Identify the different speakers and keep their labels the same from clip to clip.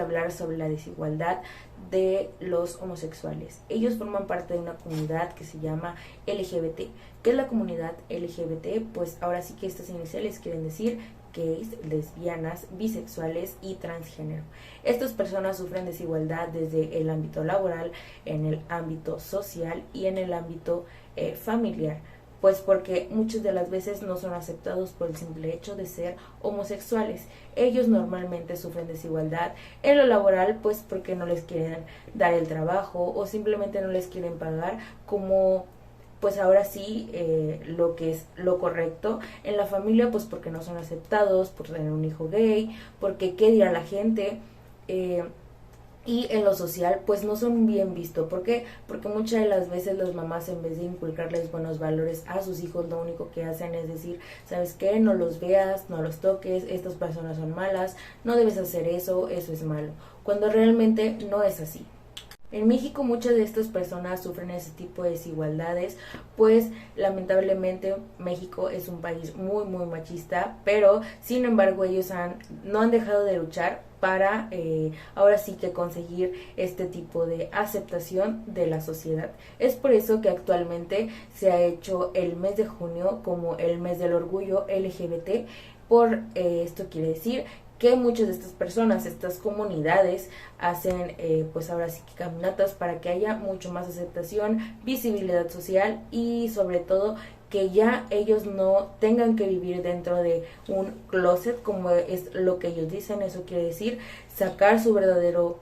Speaker 1: de hablar sobre la desigualdad de los homosexuales. Ellos forman parte de una comunidad que se llama LGBT. ¿Qué es la comunidad LGBT? Pues ahora sí que estas iniciales quieren decir gays, lesbianas, bisexuales y transgénero. Estas personas sufren desigualdad desde el ámbito laboral, en el ámbito social y en el ámbito familiar, pues porque muchas de las veces no son aceptados por el simple hecho de ser homosexuales. Ellos normalmente sufren desigualdad en lo laboral, pues porque no les quieren dar el trabajo o simplemente no les quieren pagar como pues ahora sí lo que es lo correcto. En la familia, pues porque no son aceptados por tener un hijo gay, porque qué dirá la gente, y en lo social pues no son bien vistos. ¿Por qué? Porque muchas de las veces las mamás, en vez de inculcarles buenos valores a sus hijos, lo único que hacen es decir, ¿sabes qué? No los veas, no los toques, estas personas son malas, no debes hacer eso, eso es malo, cuando realmente no es así. En México muchas de estas personas sufren ese tipo de desigualdades, pues lamentablemente México es un país muy muy machista, pero sin embargo ellos no han dejado de luchar para ahora sí que conseguir este tipo de aceptación de la sociedad. Es por eso que actualmente se ha hecho el mes de junio como el mes del orgullo LGBT. Esto quiere decir que muchas de estas personas, estas comunidades, hacen pues ahora sí que caminatas para que haya mucho más aceptación, visibilidad social y sobre todo que ya ellos no tengan que vivir dentro de un closet, como es lo que ellos dicen. Eso quiere decir sacar su verdadero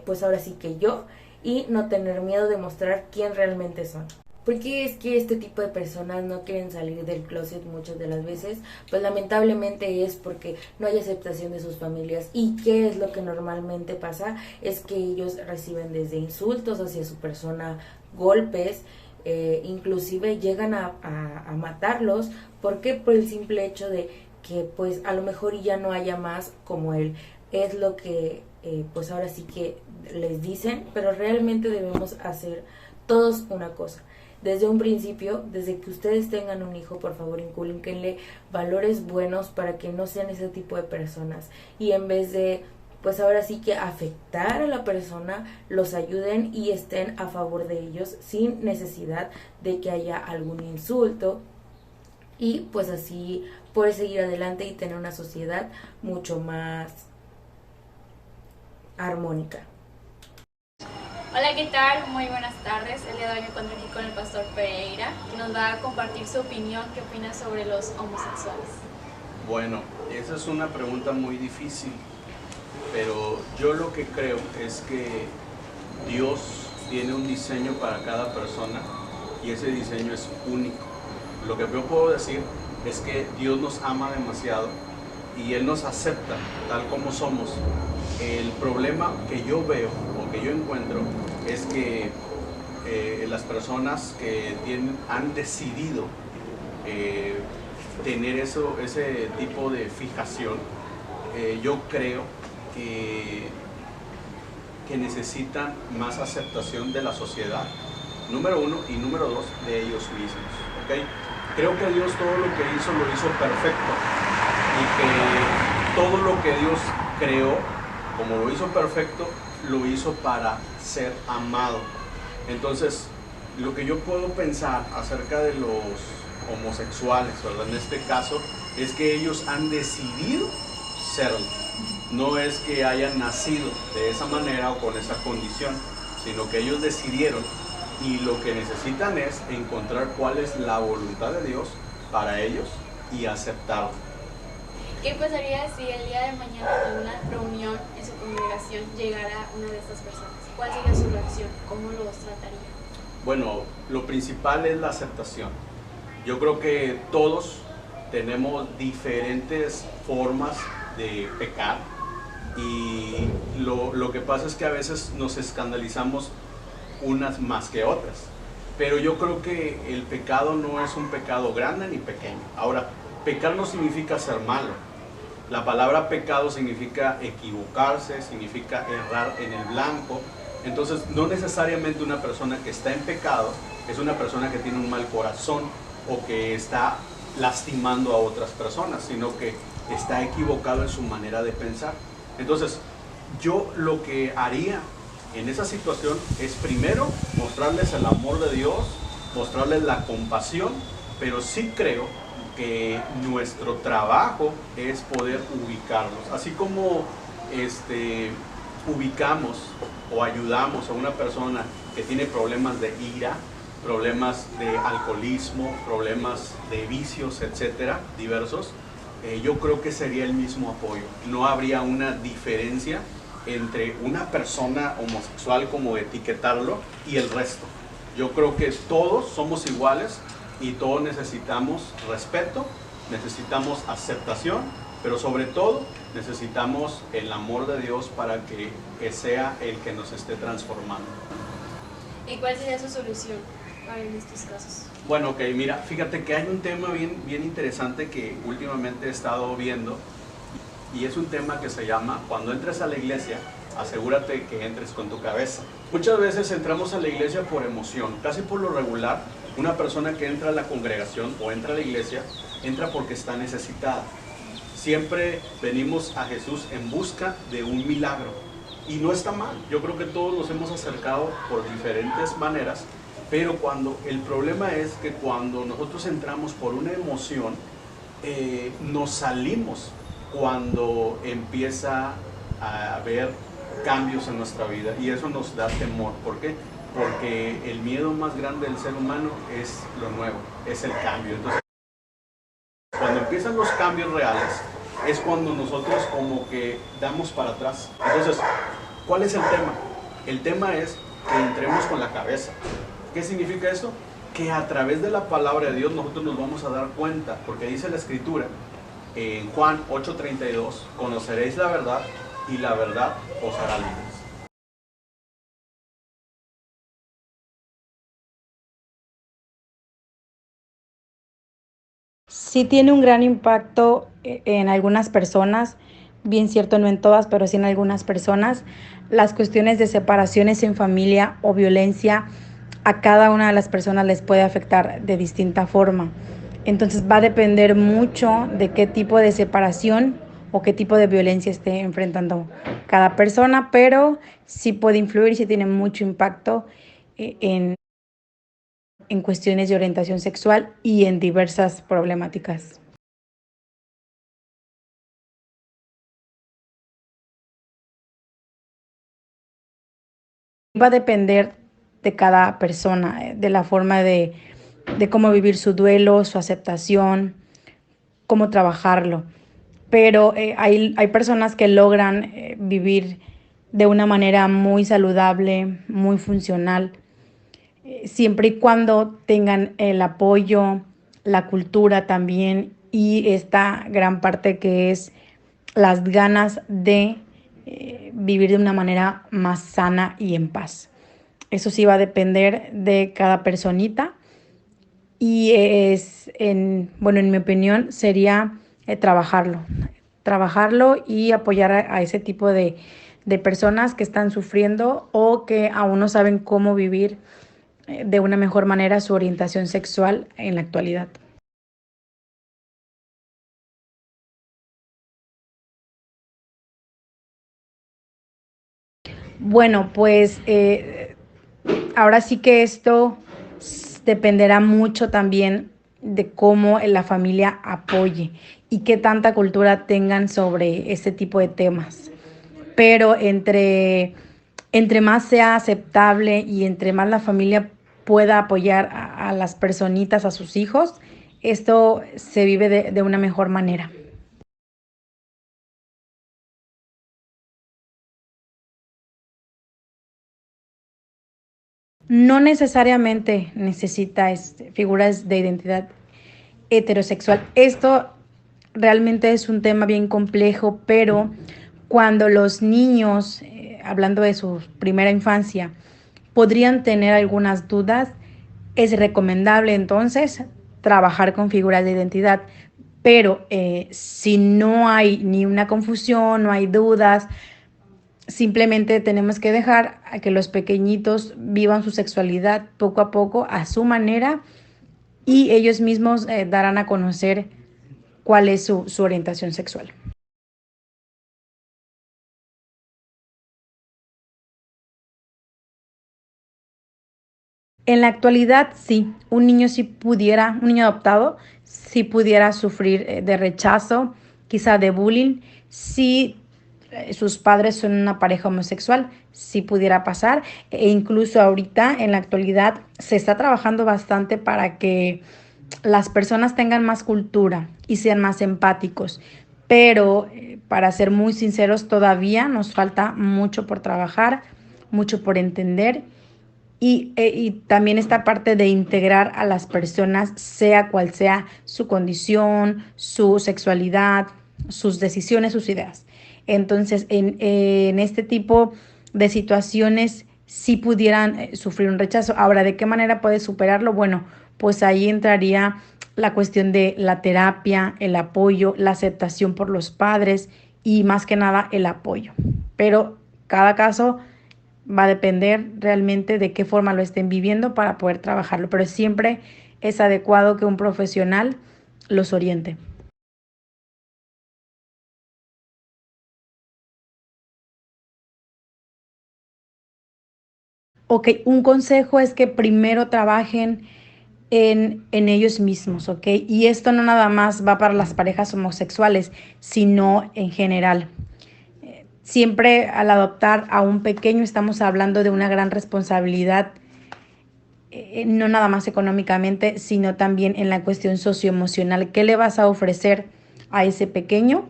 Speaker 1: pues ahora sí que yo, y no tener miedo de mostrar quién realmente son. Porque es que este tipo de personas no quieren salir del closet muchas de las veces, pues lamentablemente es porque no hay aceptación de sus familias. ¿Y qué es lo que normalmente pasa? Es que ellos reciben desde insultos hacia su persona, golpes, inclusive llegan a matarlos. ¿Por qué? Por el simple hecho de que pues a lo mejor ya no haya más como él. Es lo que pues ahora sí que les dicen, pero realmente debemos hacer todos una cosa. Desde un principio, desde que ustedes tengan un hijo, por favor incúlquenle valores buenos para que no sean ese tipo de personas, y en vez de pues ahora sí que afectar a la persona, los ayuden y estén a favor de ellos sin necesidad de que haya algún insulto, y pues así poder seguir adelante y tener una sociedad mucho más armónica.
Speaker 2: Hola, ¿qué tal? Muy buenas tardes. El día de hoy me encuentro aquí con el pastor Pereira, que nos va a compartir su opinión. ¿Qué opina sobre los homosexuales?
Speaker 3: Bueno, esa es una pregunta muy difícil, pero yo lo que creo es que Dios tiene un diseño para cada persona y ese diseño es único. Lo que yo puedo decir es que Dios nos ama demasiado y Él nos acepta tal como somos. El problema que yo veo o que yo encuentro es que las personas que han decidido tener ese tipo de fijación, yo creo que necesitan más aceptación de la sociedad, número uno, y número dos, de ellos mismos, ¿okay? Creo que Dios todo lo que hizo lo hizo perfecto, y que todo lo que Dios creó, como lo hizo perfecto, lo hizo para ser amado. Entonces, lo que yo puedo pensar acerca de los homosexuales, ¿verdad? En este caso, es que ellos han decidido serlo. No es que hayan nacido de esa manera o con esa condición, sino que ellos decidieron, y lo que necesitan es encontrar cuál es la voluntad de Dios para ellos y aceptarlo.
Speaker 2: ¿Qué pasaría si el día de mañana en una reunión en su congregación llegara una de estas personas? ¿Cuál sería su reacción? ¿Cómo los trataría?
Speaker 3: Bueno, lo principal es la aceptación. Yo creo que todos tenemos diferentes formas de pecar, y lo que pasa es que a veces nos escandalizamos unas más que otras. Pero yo creo que el pecado no es un pecado grande ni pequeño. Ahora, pecar no significa ser malo. La palabra pecado significa equivocarse, significa errar en el blanco. Entonces, no necesariamente una persona que está en pecado es una persona que tiene un mal corazón o que está lastimando a otras personas, sino que está equivocado en su manera de pensar. Entonces, yo lo que haría en esa situación es primero mostrarles el amor de Dios, mostrarles la compasión, pero sí creo que nuestro trabajo es poder ubicarlos. Así como ubicamos o ayudamos a una persona que tiene problemas de ira, problemas de alcoholismo, problemas de vicios, etcétera, diversos, yo creo que sería el mismo apoyo. No habría una diferencia entre una persona homosexual, como etiquetarlo, y el resto. Yo creo que todos somos iguales y todos necesitamos respeto, necesitamos aceptación, pero sobre todo necesitamos el amor de Dios para que sea el que nos esté transformando.
Speaker 2: ¿Y cuál sería su solución en estos casos?
Speaker 3: Bueno, ok, mira, fíjate que hay un tema bien interesante que últimamente he estado viendo, y es un tema que se llama: cuando entres a la iglesia, asegúrate que entres con tu cabeza. Muchas veces entramos a la iglesia por emoción. Casi por lo regular, una persona que entra a la congregación o entra a la iglesia, entra porque está necesitada. Siempre venimos a Jesús en busca de un milagro, y no está mal. Yo creo que todos nos hemos acercado por diferentes maneras, pero el problema es que cuando nosotros entramos por una emoción, nos salimos cuando empieza a haber cambios en nuestra vida, y eso nos da temor. ¿Por qué? Porque el miedo más grande del ser humano es lo nuevo, es el cambio. Entonces, cuando empiezan los cambios reales, es cuando nosotros como que damos para atrás. Entonces, ¿cuál es el tema? El tema es que entremos con la cabeza. ¿Qué significa esto? Que a través de la palabra de Dios nosotros nos vamos a dar cuenta, porque dice la Escritura en Juan 8:32, conoceréis la verdad y la verdad os hará libres.
Speaker 4: Sí tiene un gran impacto en algunas personas, bien cierto, no en todas, pero sí en algunas personas, las cuestiones de separaciones en familia o violencia. A cada una de las personas les puede afectar de distinta forma. Entonces va a depender mucho de qué tipo de separación o qué tipo de violencia esté enfrentando cada persona, pero sí puede influir, sí tiene mucho impacto en cuestiones de orientación sexual y en diversas problemáticas. Va a depender de cada persona, de la forma de cómo vivir su duelo, su aceptación, cómo trabajarlo. Pero hay personas que logran vivir de una manera muy saludable, muy funcional, siempre y cuando tengan el apoyo, la cultura también, y esta gran parte que es las ganas de vivir de una manera más sana y en paz. Eso sí va a depender de cada personita, y bueno, en mi opinión sería trabajarlo y apoyar a ese tipo de personas que están sufriendo o que aún no saben cómo vivir de una mejor manera su orientación sexual en la actualidad. Bueno, pues ahora sí que esto dependerá mucho también de cómo la familia apoye y qué tanta cultura tengan sobre este tipo de temas. Pero entre más sea aceptable y entre más la familia pueda apoyar a las personitas, a sus hijos, esto se vive de una mejor manera. No necesariamente necesita figuras de identidad heterosexual. Esto realmente es un tema bien complejo, pero cuando los niños, hablando de su primera infancia, podrían tener algunas dudas, es recomendable entonces trabajar con figuras de identidad. Pero si no hay ni una confusión, no hay dudas, simplemente tenemos que dejar a que los pequeñitos vivan su sexualidad poco a poco, a su manera, y ellos mismos darán a conocer cuál es su orientación sexual. En la actualidad, sí, un niño adoptado, sí pudiera sufrir de rechazo, quizá de bullying, si sus padres son una pareja homosexual, sí pudiera pasar, e incluso ahorita, en la actualidad, se está trabajando bastante para que las personas tengan más cultura y sean más empáticos, pero para ser muy sinceros, todavía nos falta mucho por trabajar, mucho por entender y también esta parte de integrar a las personas, sea cual sea su condición, su sexualidad, sus decisiones, sus ideas. Entonces, en este tipo de situaciones sí pudieran sufrir un rechazo. Ahora, ¿de qué manera puedes superarlo? Bueno, pues ahí entraría la cuestión de la terapia, el apoyo, la aceptación por los padres y más que nada el apoyo. Pero cada caso va a depender realmente de qué forma lo estén viviendo para poder trabajarlo, pero siempre es adecuado que un profesional los oriente. Ok, un consejo es que primero trabajen en ellos mismos, ¿ok? Y esto no nada más va para las parejas homosexuales, sino en general. Siempre al adoptar a un pequeño estamos hablando de una gran responsabilidad, no nada más económicamente, sino también en la cuestión socioemocional. ¿Qué le vas a ofrecer a ese pequeño?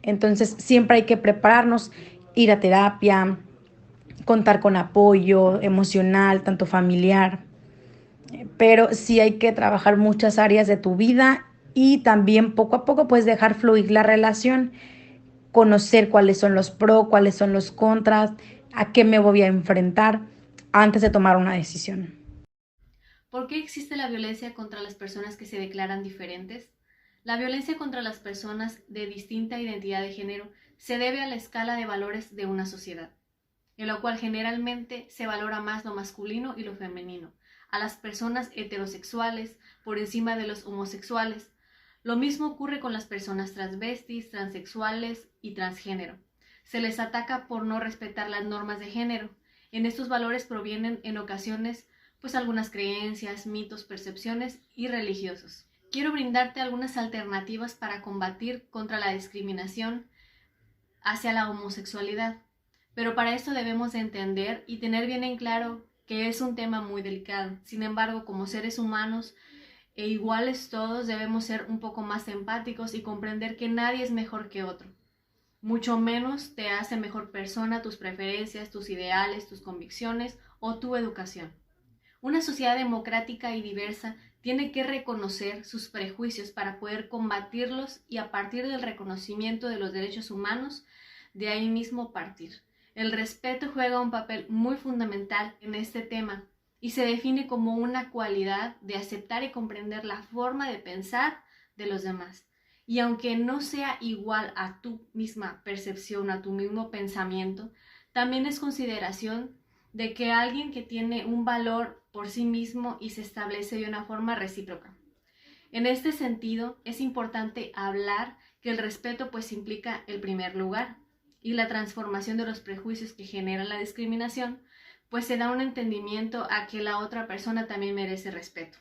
Speaker 4: Entonces, siempre hay que prepararnos, ir a terapia, contar con apoyo emocional, tanto familiar, pero sí hay que trabajar muchas áreas de tu vida y también poco a poco pues dejar fluir la relación, conocer cuáles son los pros, cuáles son los contras, a qué me voy a enfrentar antes de tomar una decisión.
Speaker 5: ¿Por qué existe la violencia contra las personas que se declaran diferentes? La violencia contra las personas de distinta identidad de género se debe a la escala de valores de una sociedad, en la cual generalmente se valora más lo masculino y lo femenino, a las personas heterosexuales por encima de los homosexuales. Lo mismo ocurre con las personas transvestis, transexuales y transgénero. Se les ataca por no respetar las normas de género. En estos valores provienen en ocasiones pues algunas creencias, mitos, percepciones y religiosos. Quiero brindarte algunas alternativas para combatir contra la discriminación hacia la homosexualidad, pero para esto debemos de entender y tener bien en claro que es un tema muy delicado. Sin embargo, como seres humanos e iguales todos, debemos ser un poco más empáticos y comprender que nadie es mejor que otro. Mucho menos te hace mejor persona tus preferencias, tus ideales, tus convicciones o tu educación. Una sociedad democrática y diversa tiene que reconocer sus prejuicios para poder combatirlos y a partir del reconocimiento de los derechos humanos, de ahí mismo partir. El respeto juega un papel muy fundamental en este tema y se define como una cualidad de aceptar y comprender la forma de pensar de los demás. Y aunque no sea igual a tu misma percepción, a tu mismo pensamiento, también es consideración de que alguien que tiene un valor por sí mismo y se establece de una forma recíproca. En este sentido, es importante hablar que el respeto pues implica el primer lugar y la transformación de los prejuicios que generan la discriminación, pues se da un entendimiento a que la otra persona también merece respeto.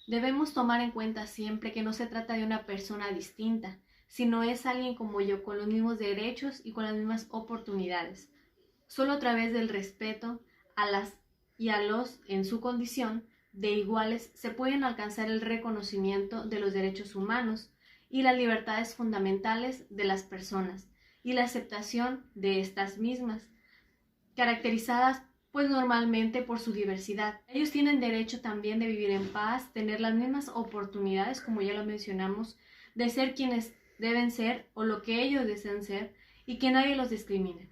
Speaker 5: Debemos tomar en cuenta siempre que no se trata de una persona distinta, sino es alguien como yo, con los mismos derechos y con las mismas oportunidades. Solo a través del respeto a las y a los en su condición de iguales se pueden alcanzar el reconocimiento de los derechos humanos y las libertades fundamentales de las personas y la aceptación de estas mismas, caracterizadas pues normalmente por su diversidad. Ellos tienen derecho también de vivir en paz, tener las mismas oportunidades, como ya lo mencionamos, de ser quienes deben ser o lo que ellos deseen ser y que nadie los discrimine.